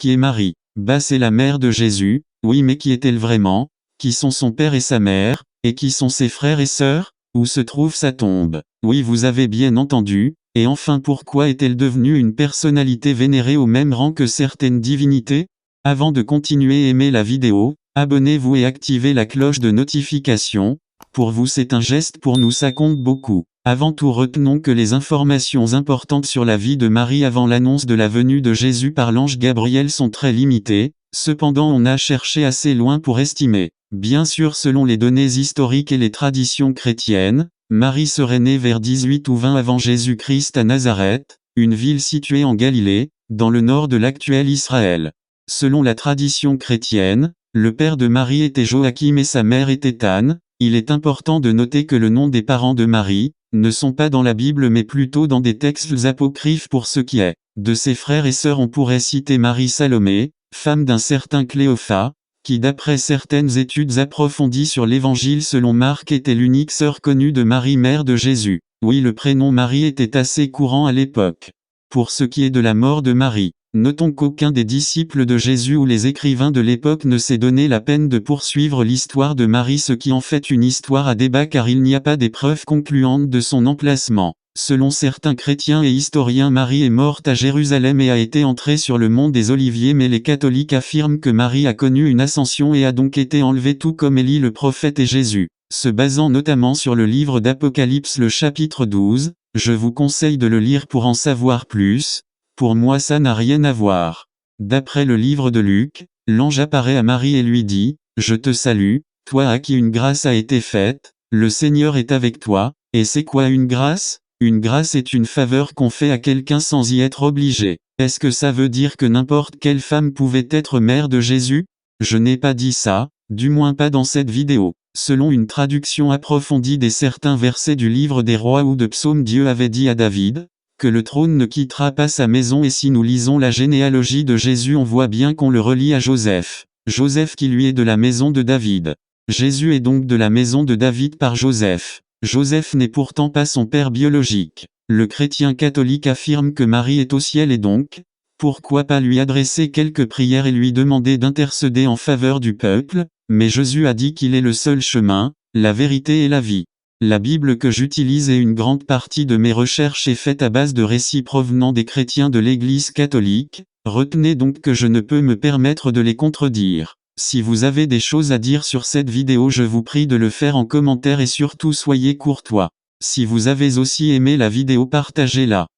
Qui est Marie? Bah c'est la mère de Jésus, oui mais qui est-elle vraiment? Qui sont son père et sa mère? Et qui sont ses frères et sœurs? Où se trouve sa tombe? Oui vous avez bien entendu, et enfin pourquoi est-elle devenue une personnalité vénérée au même rang que certaines divinités? Avant de continuer aimez la vidéo, abonnez-vous et activez la cloche de notification. Pour vous c'est un geste, pour nous ça compte beaucoup. Avant tout retenons que les informations importantes sur la vie de Marie avant l'annonce de la venue de Jésus par l'ange Gabriel sont très limitées, cependant on a cherché assez loin pour estimer. Bien sûr selon les données historiques et les traditions chrétiennes, Marie serait née vers 18 ou 20 avant Jésus-Christ à Nazareth, une ville située en Galilée, dans le nord de l'actuel Israël. Selon la tradition chrétienne, le père de Marie était Joachim et sa mère était Anne. Il est important de noter que le nom des parents de Marie ne sont pas dans la Bible mais plutôt dans des textes apocryphes. Pour ce qui est de ses frères et sœurs on pourrait citer Marie Salomé, femme d'un certain Cléophas, qui d'après certaines études approfondies sur l'Évangile selon Marc était l'unique sœur connue de Marie mère de Jésus. Oui le prénom Marie était assez courant à l'époque. Pour ce qui est de la mort de Marie, notons qu'aucun des disciples de Jésus ou les écrivains de l'époque ne s'est donné la peine de poursuivre l'histoire de Marie, ce qui en fait une histoire à débat car il n'y a pas des preuves concluantes de son emplacement. Selon certains chrétiens et historiens Marie est morte à Jérusalem et a été entrée sur le mont des Oliviers mais les catholiques affirment que Marie a connu une ascension et a donc été enlevée tout comme Élie le prophète et Jésus. Se basant notamment sur le livre d'Apocalypse le chapitre 12, je vous conseille de le lire pour en savoir plus. Pour moi ça n'a rien à voir. D'après le livre de Luc, l'ange apparaît à Marie et lui dit, « Je te salue, toi à qui une grâce a été faite, le Seigneur est avec toi. » Et c'est quoi une grâce? Une grâce est une faveur qu'on fait à quelqu'un sans y être obligé. Est-ce que ça veut dire que n'importe quelle femme pouvait être mère de Jésus? Je n'ai pas dit ça, du moins pas dans cette vidéo. Selon une traduction approfondie des certains versets du livre des rois ou de psaumes, Dieu avait dit à David que le trône ne quittera pas sa maison, et si nous lisons la généalogie de Jésus on voit bien qu'on le relie à Joseph. Joseph qui lui est de la maison de David. Jésus est donc de la maison de David par Joseph. Joseph n'est pourtant pas son père biologique. Le chrétien catholique affirme que Marie est au ciel et donc, pourquoi pas lui adresser quelques prières et lui demander d'intercéder en faveur du peuple? Mais Jésus a dit qu'il est le seul chemin, la vérité et la vie. La Bible que j'utilise et une grande partie de mes recherches est faite à base de récits provenant des chrétiens de l'Église catholique, retenez donc que je ne peux me permettre de les contredire. Si vous avez des choses à dire sur cette vidéo je vous prie de le faire en commentaire et surtout soyez courtois. Si vous avez aussi aimé la vidéo partagez-la.